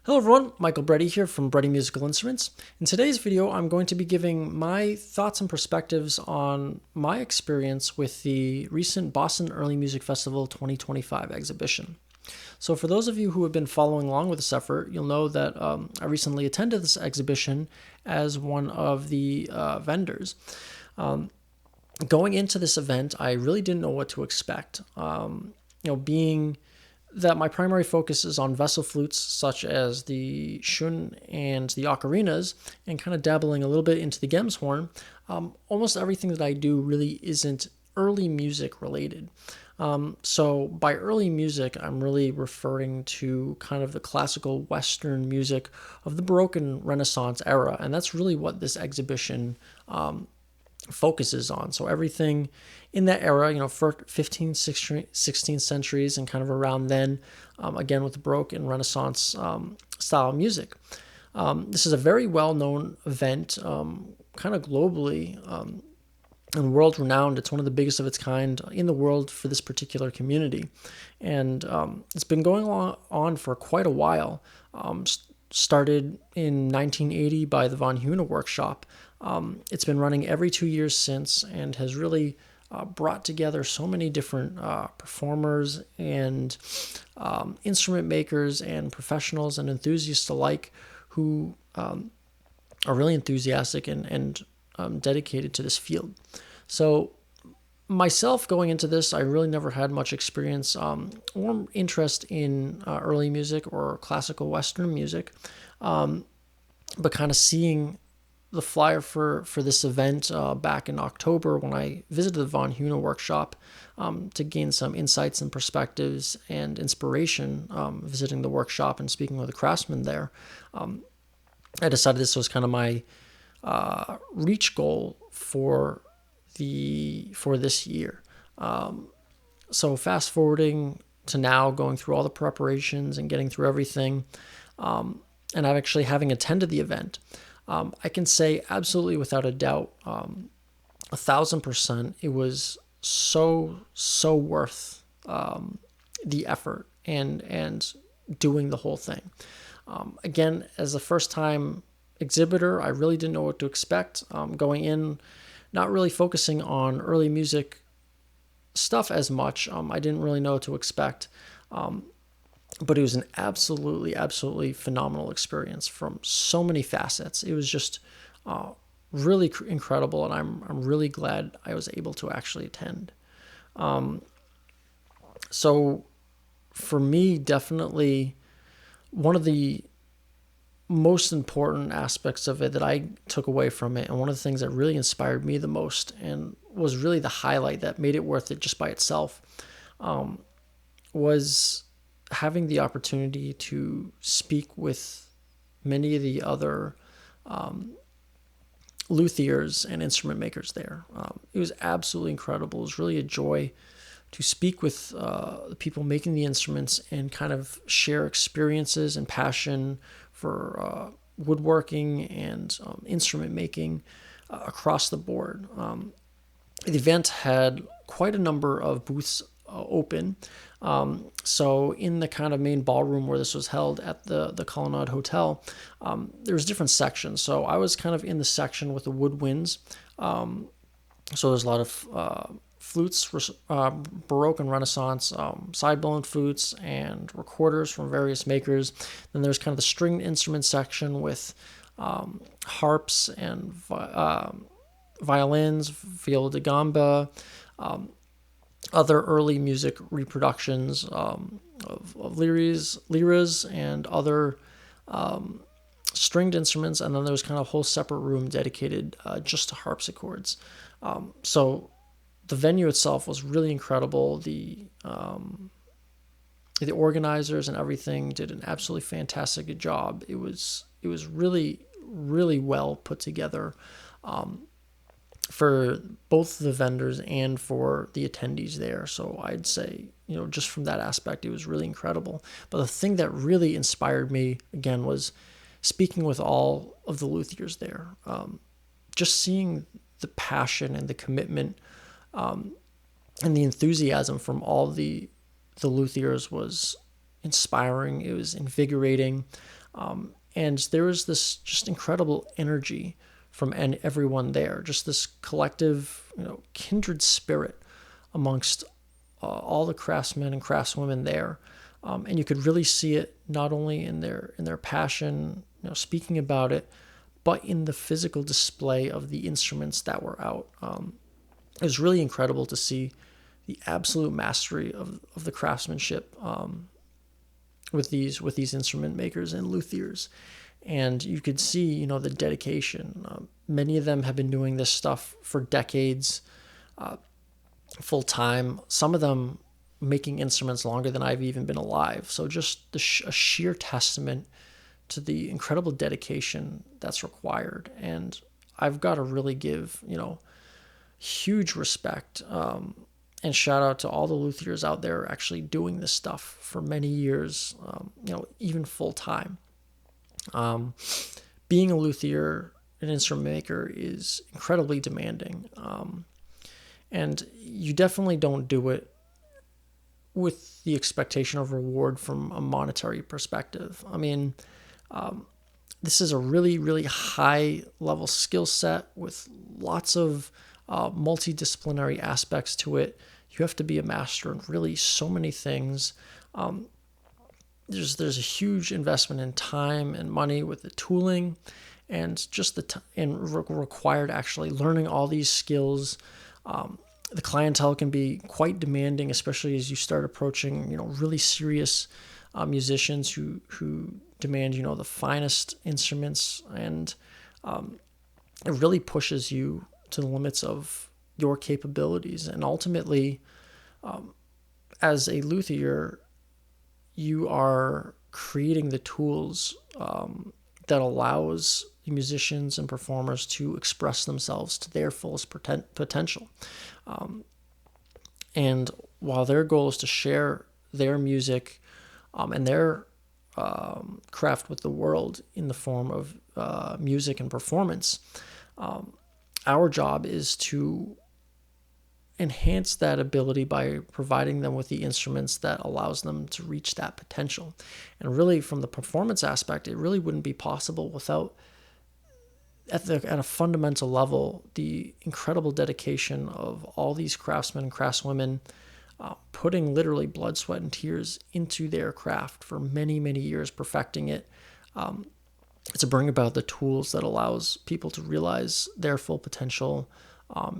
Hello everyone, Michael Breddy here from Breddy Musical Instruments. In today's video, I'm going to be giving my thoughts and perspectives on my experience with the recent Boston Early Music Festival 2025 exhibition. So for those of you who have been following along with this effort, you'll know that I recently attended this exhibition as one of the vendors. Going into this event, I really didn't know what to expect. Being that my primary focus is on vessel flutes such as the shun and the ocarinas, and kind of dabbling a little bit into the Gems horn, almost everything that I do really isn't early music related. So by early music, I'm really referring to kind of the classical Western music of the Baroque and Renaissance era, and that's really what this exhibition focuses on. So everything in that era, for 15th, 16th centuries and kind of around then, again with the Baroque and Renaissance style of music. This is a very well-known event, kind of globally and world-renowned. It's one of the biggest of its kind in the world for this particular community. And it's been going on for quite a while. Started in 1980 by the Von Hune Workshop. It's been running every 2 years since and has really brought together so many different performers and instrument makers and professionals and enthusiasts alike who are really enthusiastic and dedicated to this field. So myself going into this, I really never had much experience or interest in early music or classical Western music, but kind of seeing the flyer for this event back in October when I visited the Von Hune Workshop to gain some insights and perspectives and inspiration visiting the workshop and speaking with the craftsmen there. I decided this was kind of my reach goal for this year. So fast forwarding to now, going through all the preparations and getting through everything, and I'm actually having attended the event. I can say absolutely without a doubt, 1,000%, it was so worth the effort and doing the whole thing. Again, as a first-time exhibitor, I really didn't know what to expect. Going in, not really focusing on early music stuff as much. I didn't really know what to expect. But it was an absolutely phenomenal experience from so many facets. It was just really incredible, and I'm really glad I was able to actually attend. So for me, definitely one of the most important aspects of it that I took away from it, and one of the things that really inspired me the most and was really the highlight that made it worth it just by itself, was having the opportunity to speak with many of the other luthiers and instrument makers there. It was absolutely incredible. It was really a joy to speak with the people making the instruments and kind of share experiences and passion for woodworking and instrument making across the board. The event had quite a number of booths open. So in the kind of main ballroom where this was held at the Colonnade Hotel, there was different sections. So I was kind of in the section with the woodwinds. So there's a lot of flutes, Baroque and Renaissance, side-blown flutes and recorders from various makers. Then there's kind of the stringed instrument section with harps and violins, viola da gamba, other early music reproductions of liras and other stringed instruments, and then there was kind of a whole separate room dedicated just to harpsichords. So the venue itself was really incredible. The organizers and everything did an absolutely fantastic job. It was really well put together. For both the vendors and for the attendees there. So I'd say, just from that aspect, it was really incredible. But the thing that really inspired me, again, was speaking with all of the luthiers there. Just seeing the passion and the commitment and the enthusiasm from all the luthiers was inspiring. It was invigorating. And there was this just incredible energy from everyone there, just this collective, kindred spirit amongst all the craftsmen and craftswomen there. And you could really see it not only in their passion, speaking about it, but in the physical display of the instruments that were out. It was really incredible to see the absolute mastery of the craftsmanship with these instrument makers and luthiers. And you could see, the dedication. Many of them have been doing this stuff for decades, full time. Some of them making instruments longer than I've even been alive. So just a sheer testament to the incredible dedication that's required. And I've got to really give, huge respect and shout out to all the luthiers out there actually doing this stuff for many years, even full time. Being a luthier, an instrument maker, is incredibly demanding. And you definitely don't do it with the expectation of reward from a monetary perspective. I mean, this is a really, really high level skill set with lots of multidisciplinary aspects to it. You have to be a master in really so many things. There's a huge investment in time and money with the tooling, and just required actually learning all these skills. The clientele can be quite demanding, especially as you start approaching, really serious musicians who demand, the finest instruments, and it really pushes you to the limits of your capabilities. And ultimately, as a luthier, you are creating the tools that allows musicians and performers to express themselves to their fullest potential. And while their goal is to share their music and their craft with the world in the form of music and performance, our job is to enhance that ability by providing them with the instruments that allows them to reach that potential. And really, from the performance aspect, it really wouldn't be possible without, at a fundamental level, the incredible dedication of all these craftsmen and craftswomen putting literally blood, sweat, and tears into their craft for many, many years, perfecting it, to bring about the tools that allows people to realize their full potential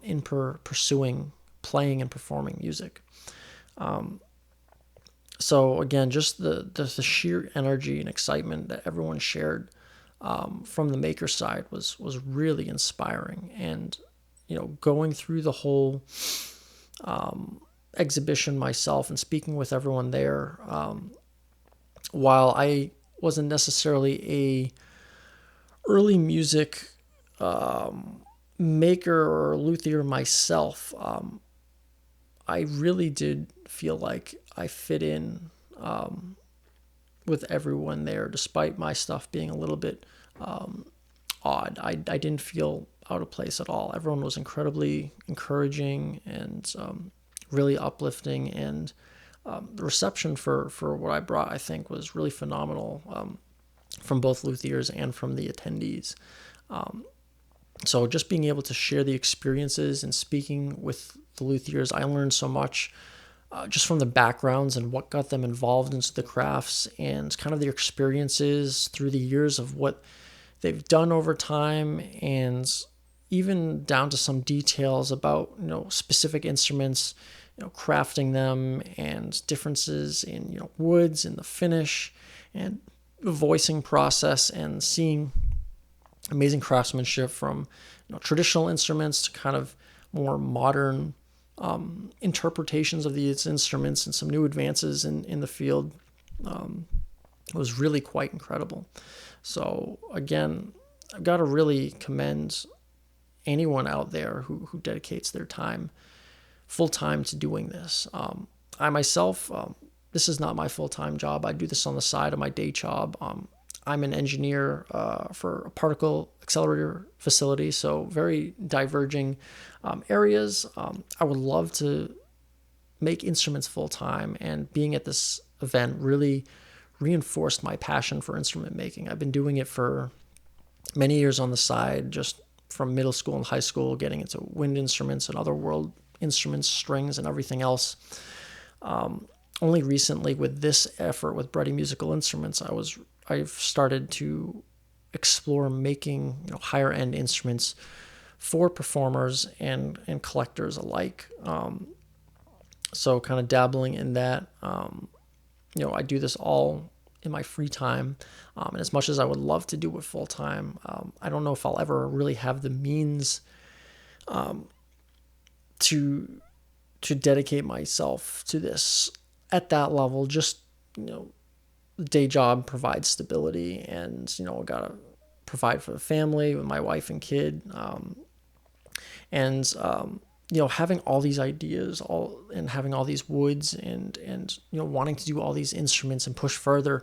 in pursuing playing and performing music. So again, just the sheer energy and excitement that everyone shared from the maker side was really inspiring. And going through the whole exhibition myself and speaking with everyone there, while I wasn't necessarily a early music maker or luthier myself, I really did feel like I fit in with everyone there, despite my stuff being a little bit odd. I didn't feel out of place at all. Everyone was incredibly encouraging and really uplifting, and the reception for what I brought, I think, was really phenomenal from both luthiers and from the attendees. So just being able to share the experiences and speaking with the luthiers, I learned so much just from the backgrounds and what got them involved into the crafts, and kind of their experiences through the years of what they've done over time, and even down to some details about specific instruments, crafting them, and differences in woods and the finish and the voicing process, and seeing amazing craftsmanship from traditional instruments to kind of more modern interpretations of these instruments and some new advances in the field. It was really quite incredible. So again, I've got to really commend anyone out there who dedicates their time full time to doing this. I myself, this is not my full-time job. I do this on the side of my day job. I'm an engineer for a particle accelerator facility, so very diverging areas. I would love to make instruments full-time, and being at this event really, reinforced my passion for instrument making. I've been doing it for many years on the side, just from middle school and high school, getting into wind instruments and other world instruments, strings, and everything else. Only recently, with this effort with Brady Musical Instruments, I've started to explore making higher end instruments for performers and collectors alike. So kind of dabbling in that. I do this all in my free time. And as much as I would love to do it full time, I don't know if I'll ever really have the means to dedicate myself to this at that level. Just, the day job provides stability, and, I gotta provide for the family with my wife and kid. Having all these ideas, and having all these woods, and wanting to do all these instruments and push further,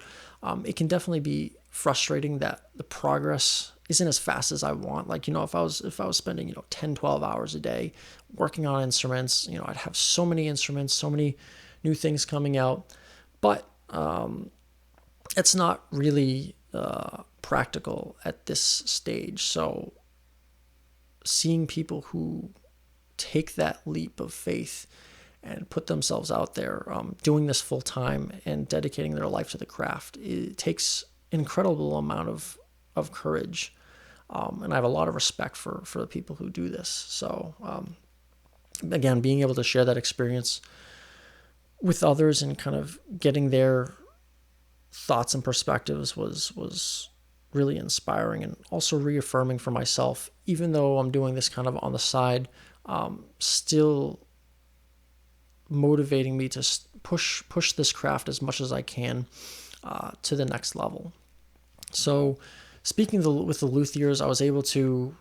it can definitely be frustrating that the progress isn't as fast as I want. Like, if I was spending 10, 12 hours a day working on instruments, I'd have so many instruments, so many new things coming out, but it's not really practical at this stage. So seeing people who take that leap of faith and put themselves out there, doing this full time and dedicating their life to the craft, it takes an incredible amount of courage. And I have a lot of respect for the people who do this. So again, being able to share that experience with others and kind of getting their thoughts and perspectives was really inspiring, and also reaffirming for myself, even though I'm doing this kind of on the side, still motivating me to push this craft as much as I can to the next level. So speaking with the luthiers, I was able to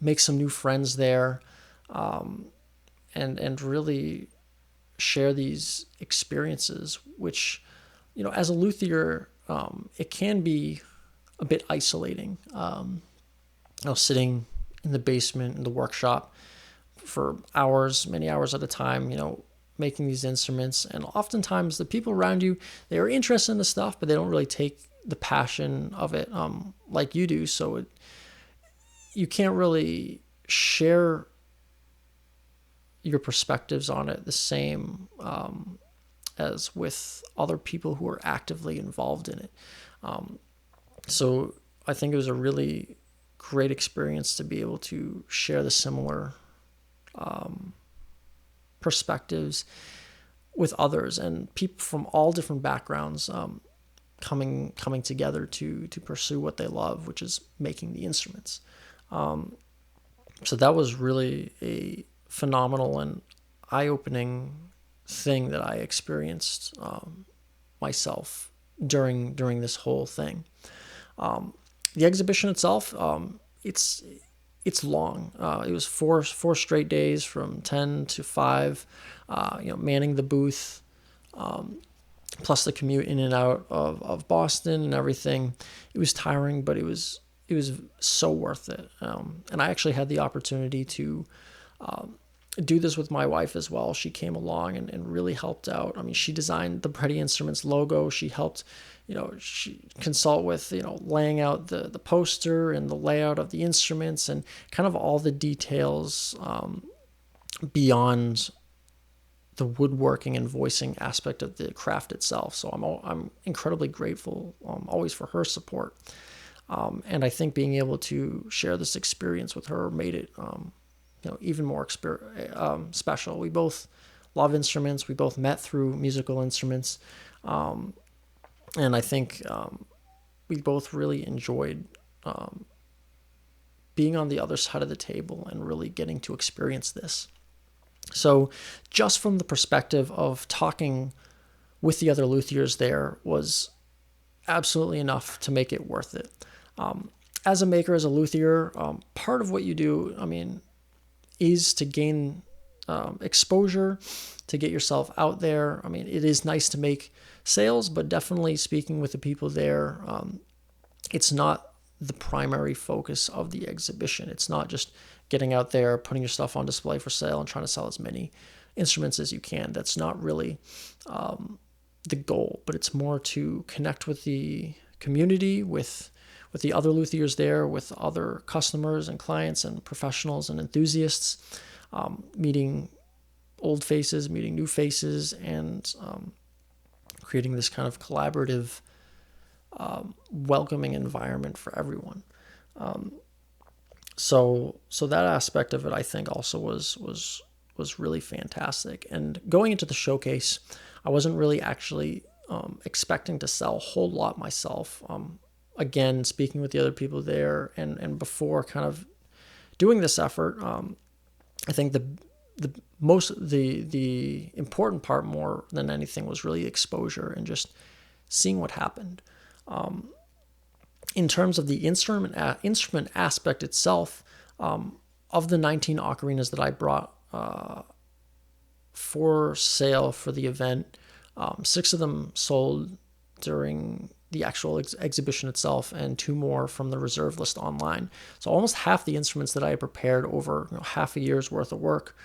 make some new friends there, and really share these experiences, which, as a luthier, it can be a bit isolating. Sitting in the basement, in the workshop for hours, many hours at a time, making these instruments. And oftentimes the people around you, they are interested in the stuff, but they don't really take the passion of it like you do. So you can't really share your perspectives on it the same as with other people who are actively involved in it. So I think it was a really great experience to be able to share the similar perspectives with others, and people from all different backgrounds coming together to pursue what they love, which is making the instruments. So that was really a phenomenal and eye-opening thing that I experienced myself during this whole thing. The exhibition itself, it's long. It was four straight days from 10 to 5, manning the booth, plus the commute in and out of Boston and everything. It was tiring, but it was so worth it. And I actually had the opportunity to do this with my wife as well. She came along and really helped out. I mean, she designed the Brady Instruments logo. She helped, she consult with, laying out the poster and the layout of the instruments and kind of all the details beyond the woodworking and voicing aspect of the craft itself. So I'm incredibly grateful always for her support. And I think being able to share this experience with her made it even more special. We both love instruments. We both met through musical instruments. And I think we both really enjoyed being on the other side of the table and really getting to experience this. So just from the perspective of talking with the other luthiers there was absolutely enough to make it worth it. As a maker, as a luthier, part of what you do, is to gain exposure, to get yourself out there. It is nice to make sales, but definitely speaking with the people there, it's not the primary focus of the exhibition. It's not just getting out there, putting your stuff on display for sale and trying to sell as many instruments as you can. That's not really the goal, but it's more to connect with the community, with the other luthiers there, with other customers and clients and professionals and enthusiasts, meeting old faces, meeting new faces, and creating this kind of collaborative, welcoming environment for everyone. So that aspect of it, I think, also was really fantastic. And going into the showcase, I wasn't really actually expecting to sell a whole lot myself. Again, speaking with the other people there, and before kind of doing this effort, I think the important part, more than anything, was really exposure and just seeing what happened. In terms of the instrument aspect itself, of the 19 ocarinas that I brought for sale for the event, 6 of them sold during the actual exhibition itself, and 2 more from the reserve list online. So almost half the instruments that I had prepared over half a year's worth of work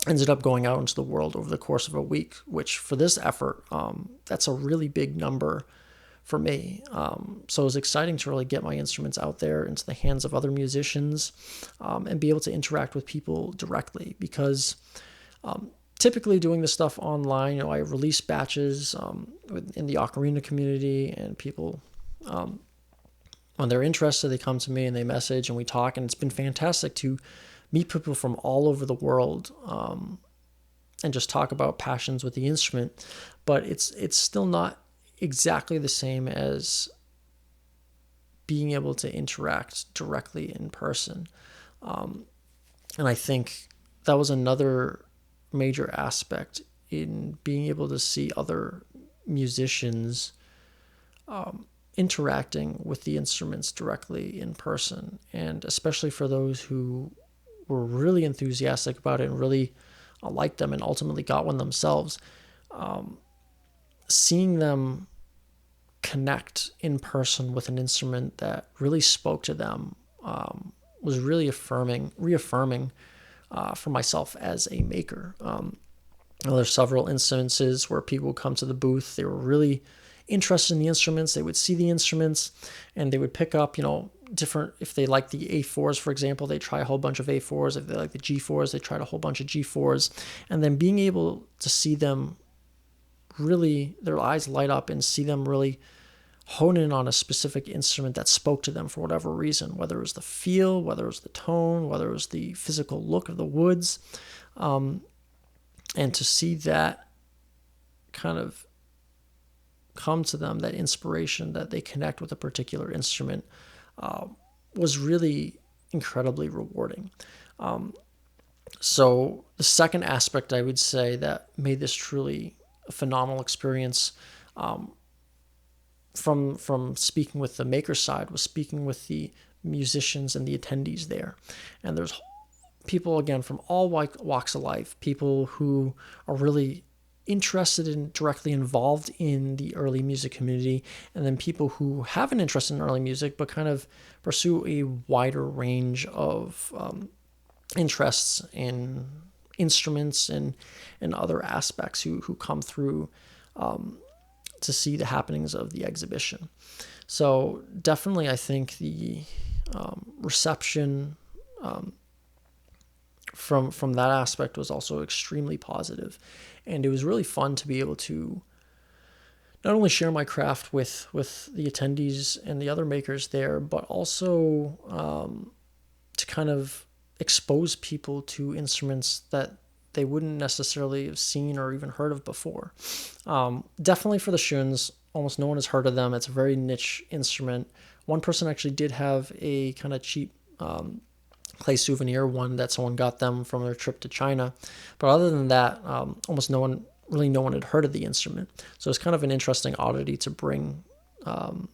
ended up going out into the world over the course of a week, which for this effort, that's a really big number for me. So it was exciting to really get my instruments out there into the hands of other musicians, and be able to interact with people directly, because typically doing this stuff online, I release batches in the ocarina community, and people, when they're interested, they come to me and they message and we talk, and it's been fantastic to meet people from all over the world, and just talk about passions with the instrument. But it's still not exactly the same as being able to interact directly in person. And I think that was another major aspect in being able to see other musicians interacting with the instruments directly in person, and especially for those who were really enthusiastic about it and really liked them and ultimately got one themselves. Seeing them connect in person with an instrument that really spoke to them was really reaffirming for myself as a maker. There's several instances where people would come to the booth. They were really interested in the instruments. They would see the instruments and they would pick up, different, if they like the A4s, for example, they try a whole bunch of A4s. If they like the G4s, they tried a whole bunch of G4s. And then being able to see them really, their eyes light up, and see them really hone in on a specific instrument that spoke to them for whatever reason, whether it was the feel, whether it was the tone, whether it was the physical look of the woods. And to see that kind of come to them, that inspiration, that they connect with a particular instrument, was really incredibly rewarding. So the second aspect, I would say, that made this truly a phenomenal experience, from speaking with the maker side, was speaking with the musicians and the attendees there. And there's people, again, from all walks of life, people who are really interested in, directly involved in the early music community, and then people who have an interest in early music but kind of pursue a wider range of interests in instruments and other aspects, who come through to see the happenings of the exhibition. So definitely, I think the reception from that aspect was also extremely positive. And it was really fun to be able to not only share my craft with the attendees and the other makers there, but also to kind of expose people to instruments that they wouldn't necessarily have seen or even heard of before. Definitely for the Shuns, almost no one has heard of them. It's a very niche instrument. One person actually did have a kind of cheap clay souvenir one that someone got them from their trip to China. But other than that, almost no one had heard of the instrument. So it's kind of an interesting oddity to bring on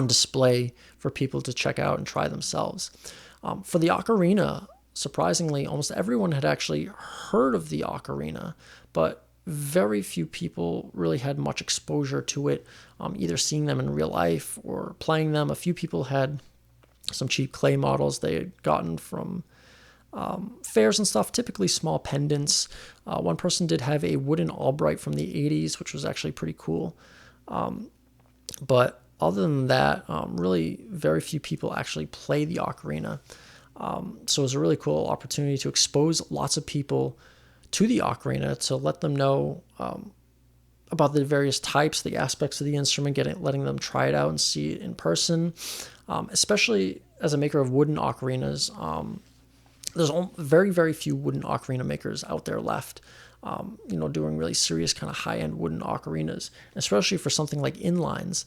display for people to check out and try themselves. For the ocarina, surprisingly, almost everyone had actually heard of the ocarina, but very few people really had much exposure to it, either seeing them in real life or playing them. A few people had some cheap clay models they had gotten from fairs and stuff, typically small pendants. One person did have a wooden Albright from the 80s, which was actually pretty cool. But other than that, really very few people actually play the ocarina. So it was a really cool opportunity to expose lots of people to the ocarina, to let them know about the various types, the aspects of the instrument, letting them try it out and see it in person. Especially as a maker of wooden ocarinas, there's very, very few wooden ocarina makers out there left, doing really serious kind of high-end wooden ocarinas, especially for something like inlines.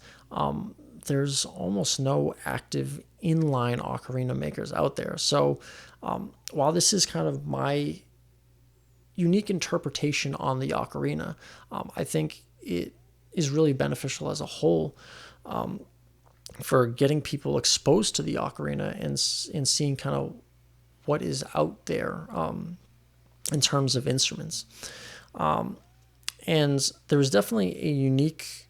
There's almost no active inline ocarina makers out there. So while this is kind of my unique interpretation on the ocarina, I think it is really beneficial as a whole for getting people exposed to the ocarina and seeing kind of what is out there in terms of instruments. And there was definitely a unique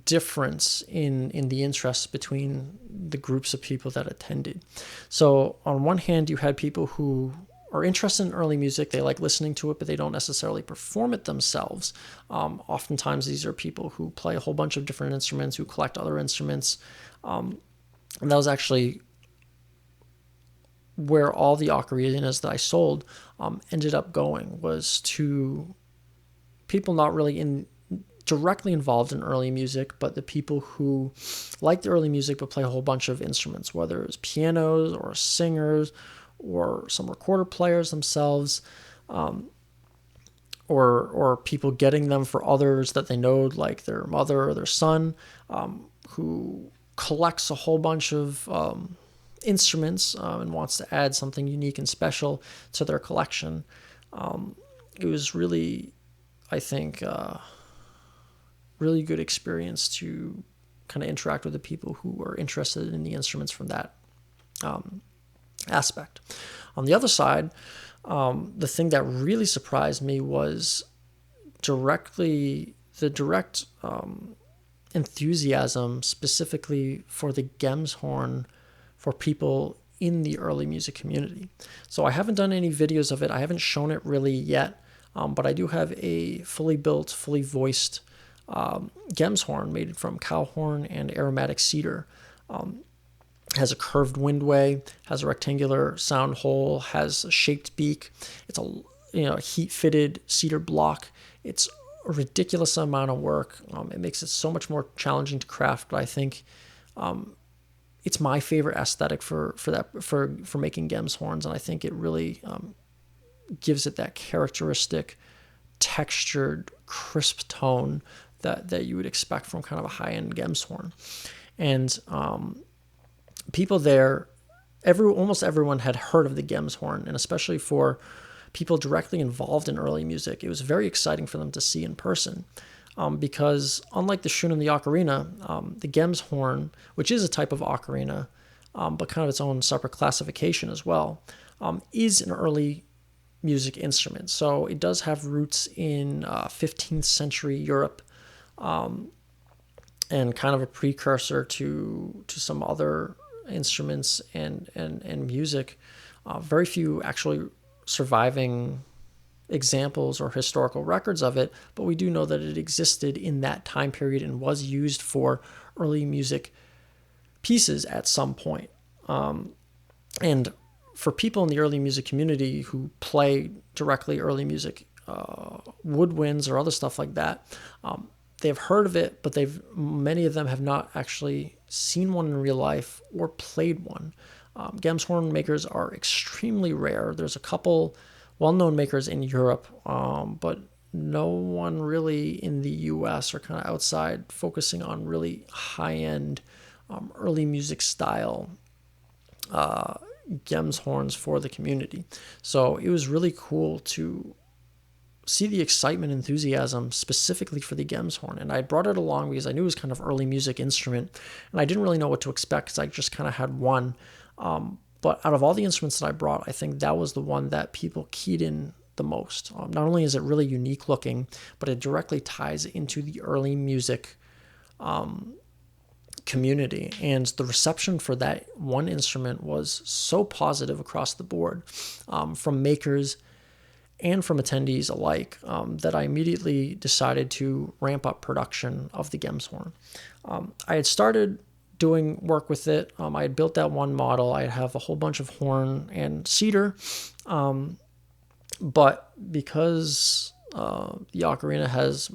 difference in the interests between the groups of people that attended. So on one hand, you had people who are interested in early music. They like listening to it, but they don't necessarily perform it themselves. Oftentimes, these are people who play a whole bunch of different instruments, who collect other instruments. And that was actually where all the ocarinas that I sold ended up going, was to people not really directly involved in early music, but the people who like the early music but play a whole bunch of instruments, whether it's pianos or singers or some recorder players themselves, or people getting them for others that they know, like their mother or their son, who collects a whole bunch of instruments and wants to add something unique and special to their collection. It was really, I think, really good experience to kind of interact with the people who were interested in the instruments from that aspect. On the other side, the thing that really surprised me was the direct enthusiasm specifically for the Gemshorn for people in the early music community. So I haven't done any videos of it. I haven't shown it really yet, but I do have a fully built, fully voiced Gemshorn made from cow horn and aromatic cedar. Has a curved windway, has a rectangular sound hole, has a shaped beak. It's a heat-fitted cedar block. It's a ridiculous amount of work. It makes it so much more challenging to craft, but I think it's my favorite aesthetic for making Gemshorns, and I think it really gives it that characteristic, textured, crisp tone that you would expect from kind of a high-end Gemshorn. And people there, almost everyone had heard of the Gemshorn, and especially for people directly involved in early music, it was very exciting for them to see in person. Because unlike the shun and the ocarina, the Gemshorn, which is a type of ocarina, but kind of its own separate classification as well, is an early music instrument. So it does have roots in 15th century Europe, and kind of a precursor to some other instruments and music. Very few actually surviving examples or historical records of it, but we do know that it existed in that time period and was used for early music pieces at some point. And for people in the early music community who play directly early music, woodwinds or other stuff like that, they've heard of it, but many of them have not actually seen one in real life or played one. Gemshorn makers are extremely rare. There's a couple well-known makers in Europe, but no one really in the US or kind of outside focusing on really high-end early music style Gemshorns for the community. So it was really cool to see the excitement and enthusiasm specifically for the Gemshorn. And I brought it along because I knew it was kind of early music instrument, and I didn't really know what to expect because I just kind of had one. But out of all the instruments that I brought, I think that was the one that people keyed in the most. Not only is it really unique looking, but it directly ties into the early music community, and the reception for that one instrument was so positive across the board, from makers and from attendees alike, that I immediately decided to ramp up production of the GEMS horn. I had started doing work with it. I had built that one model. I have a whole bunch of horn and cedar, but because the ocarina has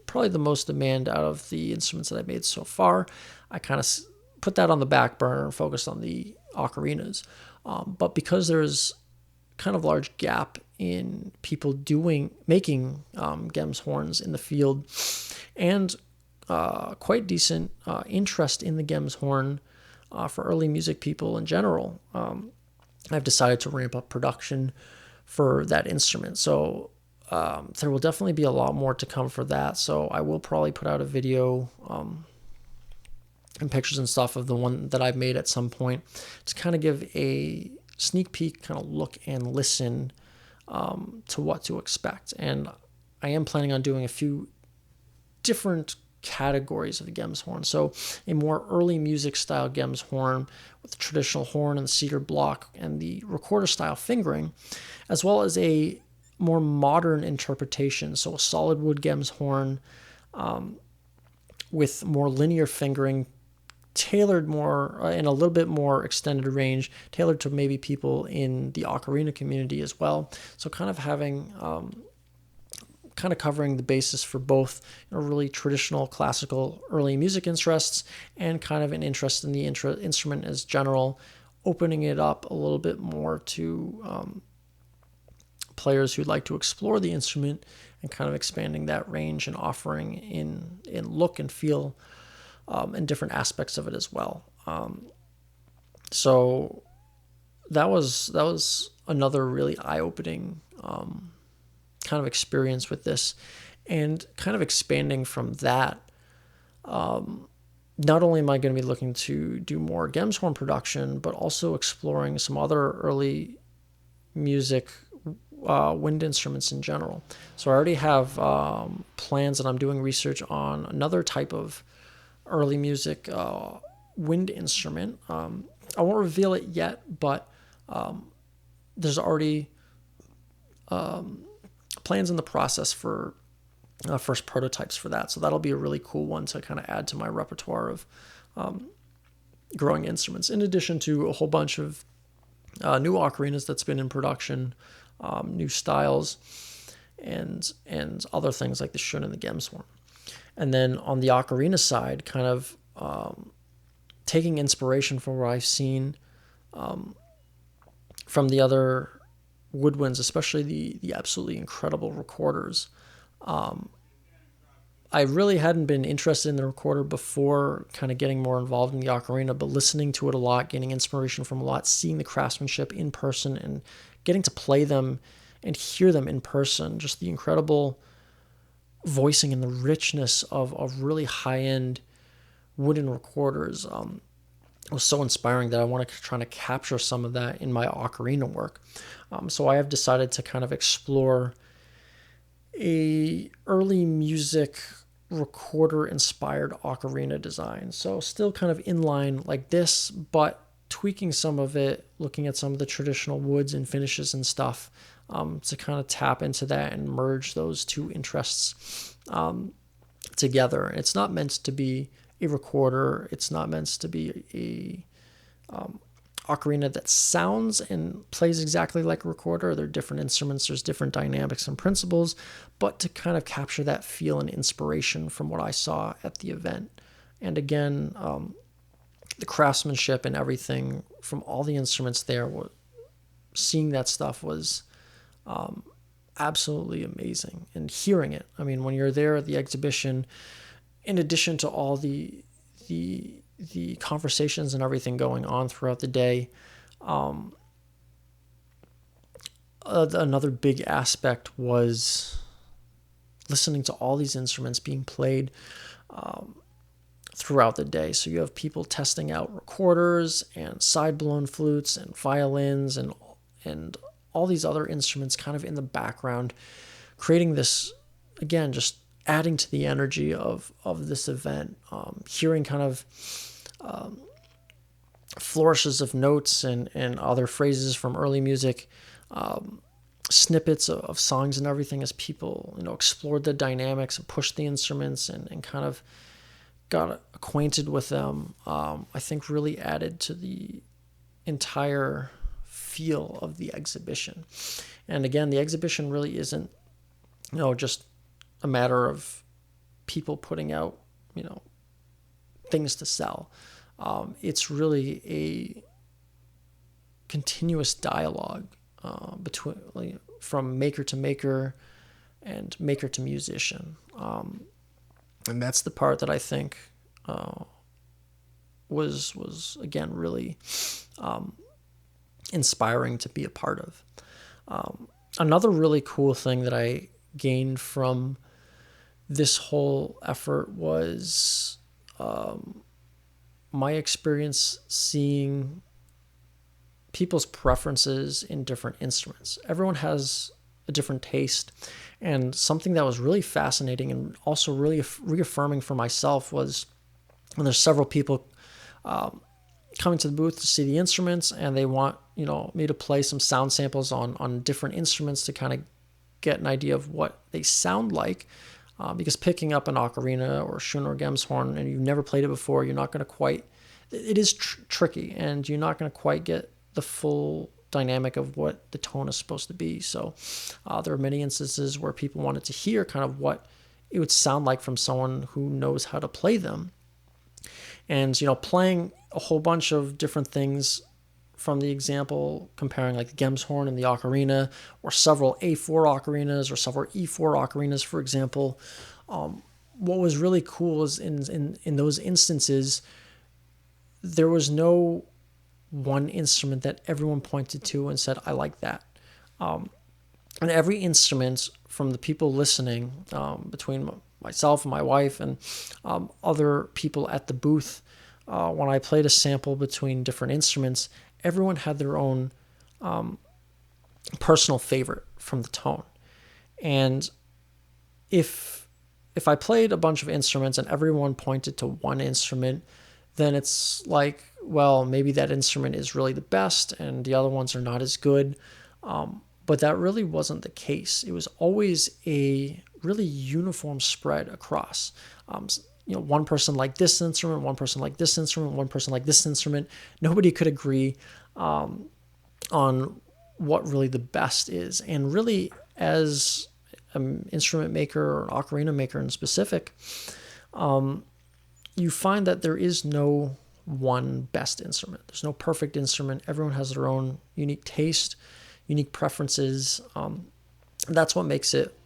probably the most demand out of the instruments that I've made so far, I kind of put that on the back burner and focused on the ocarinas. But because there's kind of large gap in people making GEMS horns in the field, and quite decent interest in the GEMS horn for early music people in general, I've decided to ramp up production for that instrument. So there will definitely be a lot more to come for that. So I will probably put out a video and pictures and stuff of the one that I've made at some point to kind of give a sneak peek, kind of look and listen to what to expect. And I am planning on doing a few different categories of the GEMS horn. So a more early music style GEMS horn with the traditional horn and the cedar block and the recorder style fingering, as well as a more modern interpretation. So a solid wood GEMS horn with more linear fingering, tailored more in a little bit more extended range, tailored to maybe people in the ocarina community as well. So kind of having kind of covering the basis for both really traditional classical early music interests and kind of an interest in the instrument as general, opening it up a little bit more to players who'd like to explore the instrument, and kind of expanding that range and offering in look and feel and different aspects of it as well. So that was another really eye-opening kind of experience with this, and kind of expanding from that. Not only am I going to be looking to do more GEMS horn production, but also exploring some other early music wind instruments in general. So I already have plans, and I'm doing research on another type of early music wind instrument. I won't reveal it yet, but there's already plans in the process for first prototypes for that. So that'll be a really cool one to kind of add to my repertoire of growing instruments, in addition to a whole bunch of new ocarinas that's been in production, new styles, and other things like the shun and the GEMS horn. And then on the ocarina side, kind of taking inspiration from what I've seen from the other woodwinds, especially the absolutely incredible recorders. I really hadn't been interested in the recorder before kind of getting more involved in the ocarina, but listening to it a lot, gaining inspiration from a lot, seeing the craftsmanship in person and getting to play them and hear them in person, just the incredible voicing and the richness of really high-end wooden recorders was so inspiring that I want to try to capture some of that in my ocarina work. So I have decided to kind of explore a early music recorder inspired ocarina design. So still kind of in line like this, but tweaking some of it, looking at some of the traditional woods and finishes and stuff, to kind of tap into that and merge those two interests together. And it's not meant to be a recorder. It's not meant to be a ocarina that sounds and plays exactly like a recorder. They're different instruments. There's different dynamics and principles, but to kind of capture that feel and inspiration from what I saw at the event. And again, the craftsmanship and everything from all the instruments there, seeing that stuff was absolutely amazing. And hearing it, I mean, when you're there at the exhibition, in addition to all the conversations and everything going on throughout the day, another big aspect was listening to all these instruments being played throughout the day. So you have people testing out recorders and side-blown flutes and violins and all these other instruments kind of in the background, creating this, again, just adding to the energy of this event, hearing kind of flourishes of notes and other phrases from early music, snippets of songs and everything, as people, explored the dynamics and pushed the instruments and kind of got acquainted with them, I think really added to the entire feel of the exhibition. And again, the exhibition really isn't, just a matter of people putting out, things to sell. It's really a continuous dialogue between, from maker to maker and maker to musician. And that's the part that I think was again really inspiring to be a part of. Another really cool thing that I gained from this whole effort was my experience seeing people's preferences in different instruments. Everyone has a different taste, and something that was really fascinating and also really reaffirming for myself was when there's several people coming to the booth to see the instruments, and they want me to play some sound samples on different instruments to kind of get an idea of what they sound like, because picking up an ocarina or Schön or Gemshorn and you've never played it before, you're not going to quite, it is tricky, and you're not going to quite get the full dynamic of what the tone is supposed to be. So there are many instances where people wanted to hear kind of what it would sound like from someone who knows how to play them. And, playing a whole bunch of different things from the example, comparing like the Gemshorn and the ocarina, or several A4 ocarinas or several E4 ocarinas, for example. What was really cool is in those instances, there was no one instrument that everyone pointed to and said, I like that. And every instrument from the people listening, between myself and my wife and other people at the booth, when I played a sample between different instruments, everyone had their own personal favorite from the tone. And if I played a bunch of instruments and everyone pointed to one instrument, then it's like, well, maybe that instrument is really the best and the other ones are not as good. But that really wasn't the case. It was always a really uniform spread across. One person liked this instrument, one person liked this instrument, one person liked this instrument. Nobody could agree on what really the best is. And really, as an instrument maker or an ocarina maker in specific, you find that there is no one best instrument. There's no perfect instrument. Everyone has their own unique taste, unique preferences. That's what makes it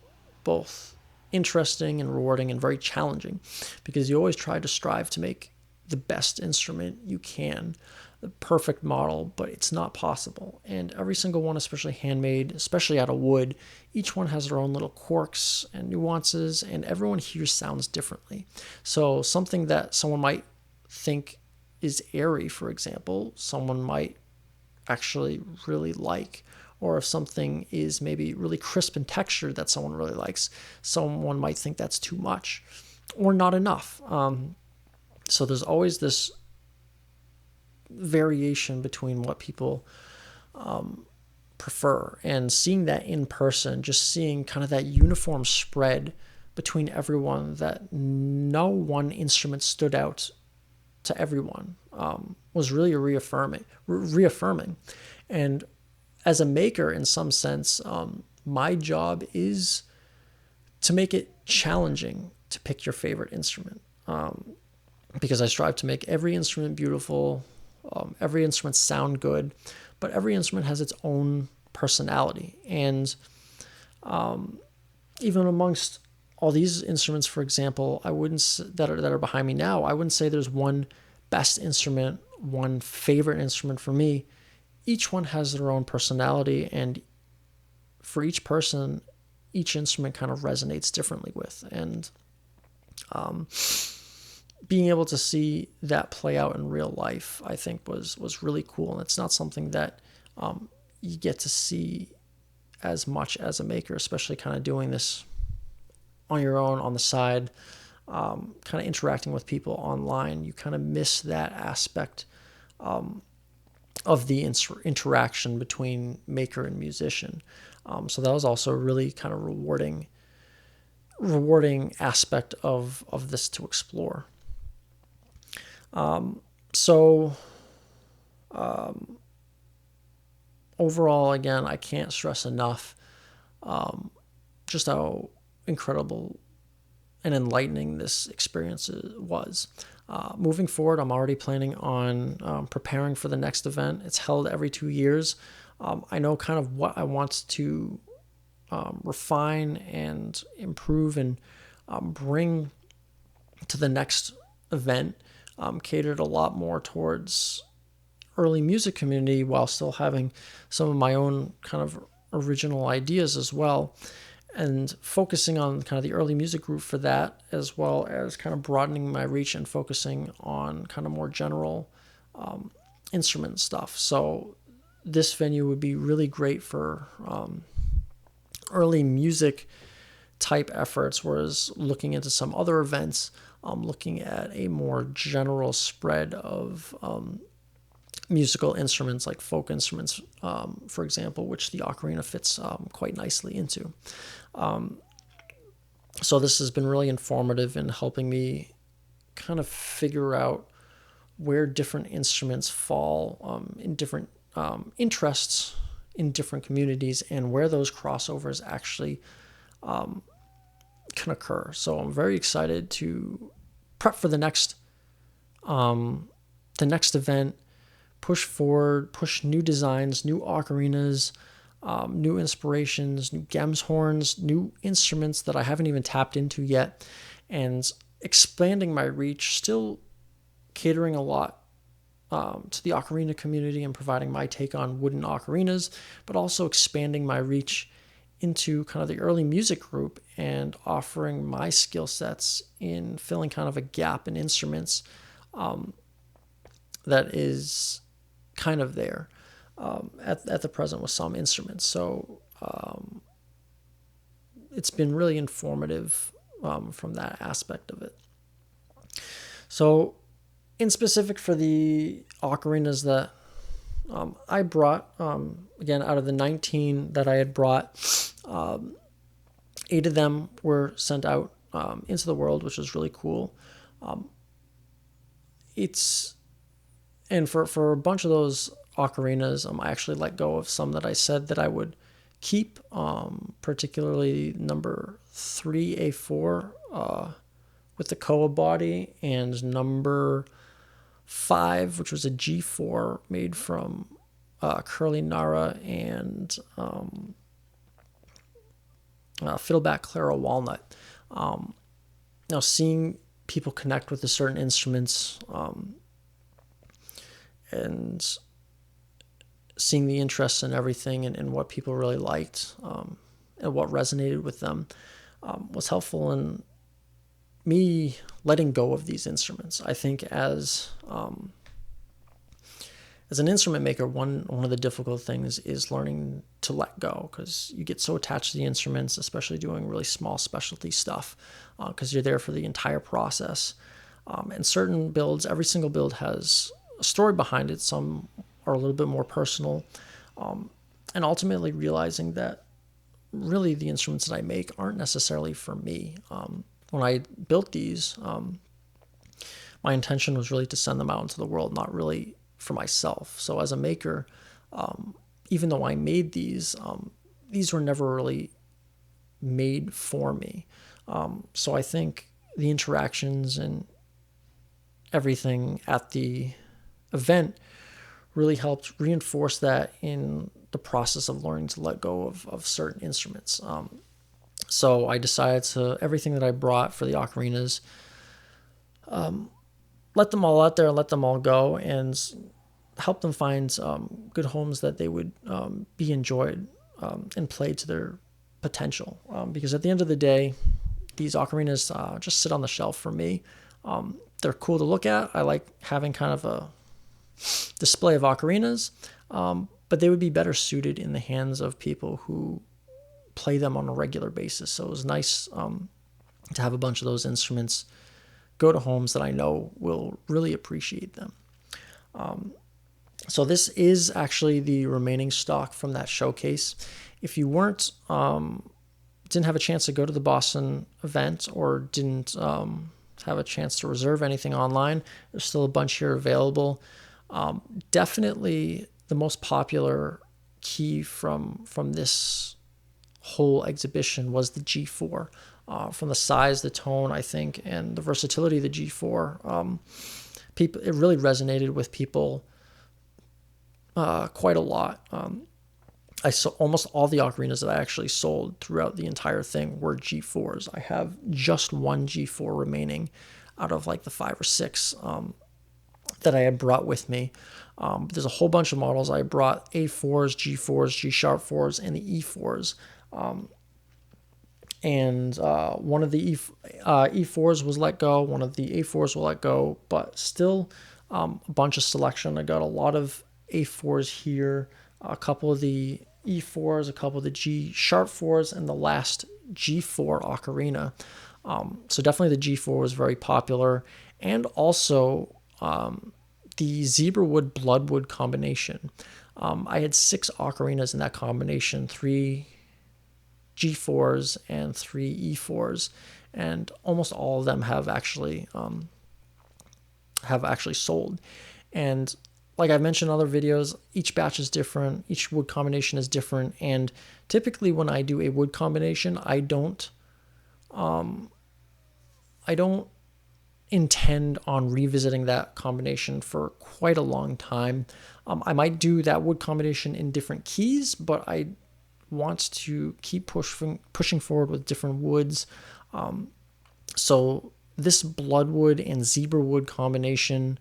both interesting and rewarding and very challenging, because you always try to strive to make the best instrument you can, the perfect model, but it's not possible. And every single one, especially handmade, especially out of wood, each one has their own little quirks and nuances, and everyone hears sounds differently. So something that someone might think is airy, for example, someone might actually really like. Or if something is maybe really crisp in texture that someone really likes, someone might think that's too much or not enough. So there's always this variation between what people prefer. And seeing that in person, just seeing kind of that uniform spread between everyone, that no one instrument stood out to everyone, was really reaffirming. And as a maker, in some sense, my job is to make it challenging to pick your favorite instrument, because I strive to make every instrument beautiful, every instrument sound good, but every instrument has its own personality. And even amongst all these instruments, for example, that are behind me now, I wouldn't say there's one best instrument, one favorite instrument for me. Each one has their own personality, and for each person, each instrument kind of resonates differently with. And being able to see that play out in real life, I think was really cool. And it's not something that you get to see as much as a maker, especially kind of doing this on your own, on the side, kind of interacting with people online, you kind of miss that aspect of the interaction between maker and musician. So that was also a really kind of rewarding aspect of this to explore. So overall, again, I can't stress enough just how incredible and enlightening this experience was. Moving forward, I'm already planning on preparing for the next event. It's held every 2 years. I know kind of what I want to refine and improve and bring to the next event, catered a lot more towards early music community while still having some of my own kind of original ideas as well, and focusing on kind of the early music group for that, as well as kind of broadening my reach and focusing on kind of more general instrument stuff. So this venue would be really great for early music type efforts, whereas looking into some other events, looking at a more general spread of musical instruments like folk instruments, for example, which the ocarina fits quite nicely into. So this has been really informative in helping me kind of figure out where different instruments fall in different interests in different communities, and where those crossovers actually can occur. So I'm very excited to prep for the next event, push forward, push new designs, new ocarinas, new inspirations, new gems horns, new instruments that I haven't even tapped into yet, and expanding my reach, still catering a lot to the ocarina community and providing my take on wooden ocarinas, but also expanding my reach into kind of the early music group and offering my skill sets in filling kind of a gap in instruments that is kind of there at the present with some instruments. So it's been really informative from that aspect of it. So in specific for the ocarinas that I brought, again, out of the 19 that I had brought, 8 of them were sent out into the world, which is really cool. And for a bunch of those ocarinas, I actually let go of some that I said that I would keep, particularly number 3A4 with the koa body, and number 5, which was a G4 made from curly Nara and fiddleback Clara walnut. Now, seeing people connect with the certain instruments and seeing the interest in everything and what people really liked and what resonated with them was helpful in me letting go of these instruments. I think as an instrument maker, one of the difficult things is learning to let go, because you get so attached to the instruments, especially doing really small specialty stuff, because you're there for the entire process. And certain builds, every single build has a story behind it. Some are a little bit more personal, and ultimately realizing that really the instruments that I make aren't necessarily for me. When I built these, my intention was really to send them out into the world, not really for myself. So as a maker, even though I made these were never really made for me. So I think the interactions and everything at the event really helped reinforce that in the process of learning to let go of certain instruments. So I decided to, everything that I brought for the ocarinas, let them all out there, let them all go, and help them find good homes that they would be enjoyed and played to their potential. Because at the end of the day, these ocarinas just sit on the shelf for me. They're cool to look at. I like having kind of a display of ocarinas, but they would be better suited in the hands of people who play them on a regular basis. So it was nice to have a bunch of those instruments go to homes that I know will really appreciate them. So this is actually the remaining stock from that showcase. If you didn't have a chance to go to the Boston event or didn't have a chance to reserve anything online, there's still a bunch here available. Definitely the most popular key from this whole exhibition was the G4. From the size, the tone, I think, and the versatility of the G4. It really resonated with people quite a lot. I saw almost all the ocarinas that I actually sold throughout the entire thing were G4s. I have just one G4 remaining out of like the 5 or 6 that I had brought with me. There's a whole bunch of models. I brought A4s, G4s, G sharp 4s, and the E4s. One of the E4s was let go, one of the A4s will let go, but still a bunch of selection. I got a lot of A4s here, a couple of the E4s, a couple of the G sharp 4s, and the last G4 ocarina. So definitely the G4 was very popular, and also the zebrawood bloodwood combination. I had 6 ocarinas in that combination, 3 G4s and 3 E4s, and almost all of them have actually sold. And like I've mentioned in other videos, each batch is different, each wood combination is different, and typically when I do a wood combination, I don't intend on revisiting that combination for quite a long time. I might do that wood combination in different keys, but I want to keep pushing forward with different woods. So this bloodwood and zebrawood combination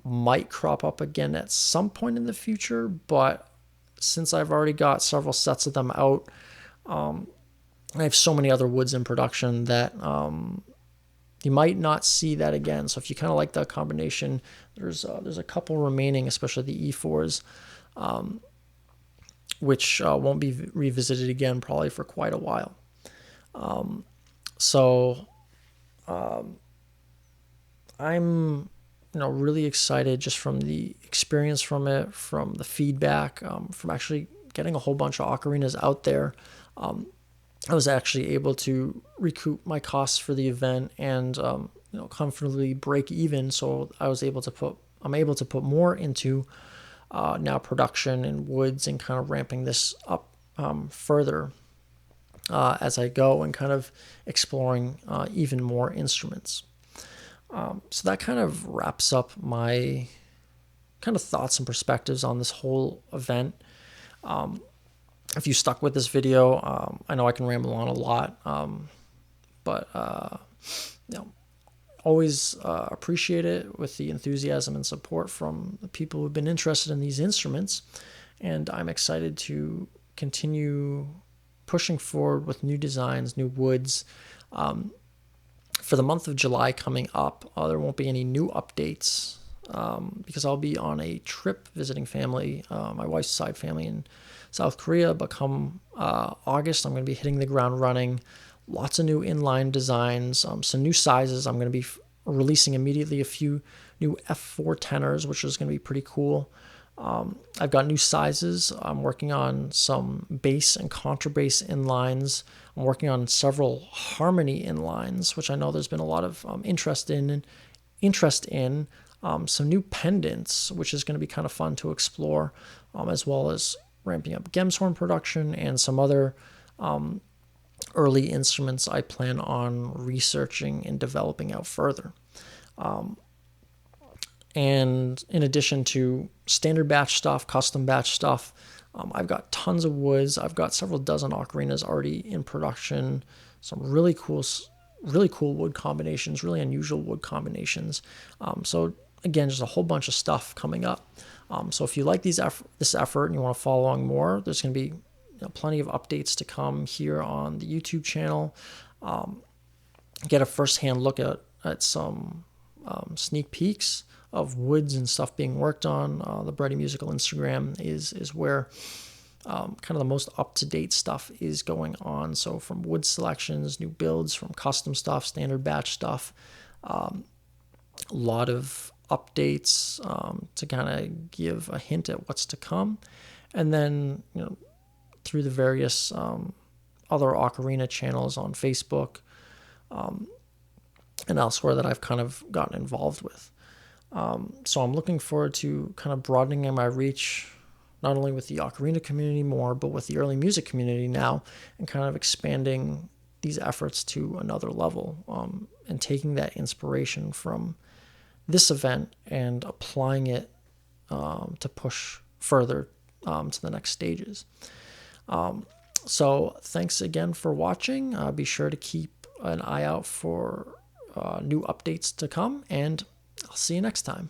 might crop up again at some point in the future, but since I've already got several sets of them out, I have so many other woods in production that you might not see that again. So if you kind of like that combination, there's a couple remaining, especially the E4s, which won't be revisited again probably for quite a while. I'm really excited just from the experience from it, from the feedback, from actually getting a whole bunch of ocarinas out there. I was actually able to recoup my costs for the event and comfortably break even. So I'm able to put more into now production and woods and kind of ramping this up further as I go and kind of exploring even more instruments. So that kind of wraps up my kind of thoughts and perspectives on this whole event. If you stuck with this video, I know I can ramble on a lot, but always appreciate it with the enthusiasm and support from the people who've been interested in these instruments, and I'm excited to continue pushing forward with new designs, new woods. For the month of July coming up, there won't be any new updates because I'll be on a trip visiting family, my wife's side family in South Korea, but come August, I'm going to be hitting the ground running. Lots of new inline designs, some new sizes. I'm going to be releasing immediately a few new F4 tenors, which is going to be pretty cool. I've got new sizes. I'm working on some bass and contrabass inlines. I'm working on several harmony inlines, which I know there's been a lot of interest in. Some new pendants, which is going to be kind of fun to explore, as well as ramping up Gemshorn production and some other early instruments I plan on researching and developing out further. And in addition to standard batch stuff, custom batch stuff, I've got tons of woods. I've got several dozen ocarinas already in production, some really cool wood combinations, really unusual wood combinations. So again, just a whole bunch of stuff coming up. So if you like this effort and you want to follow along more, there's going to be plenty of updates to come here on the YouTube channel. Get a first-hand look at some sneak peeks of woods and stuff being worked on. The Brighty Musical Instagram is where kind of the most up-to-date stuff is going on. So from wood selections, new builds, from custom stuff, standard batch stuff, a lot of updates to kind of give a hint at what's to come. And then, through the various other Ocarina channels on Facebook and elsewhere that I've kind of gotten involved with. So I'm looking forward to kind of broadening my reach, not only with the Ocarina community more, but with the early music community now, and kind of expanding these efforts to another level, and taking that inspiration from this event and applying it to push further to the next stages. So thanks again for watching. Be sure to keep an eye out for new updates to come, and I'll see you next time.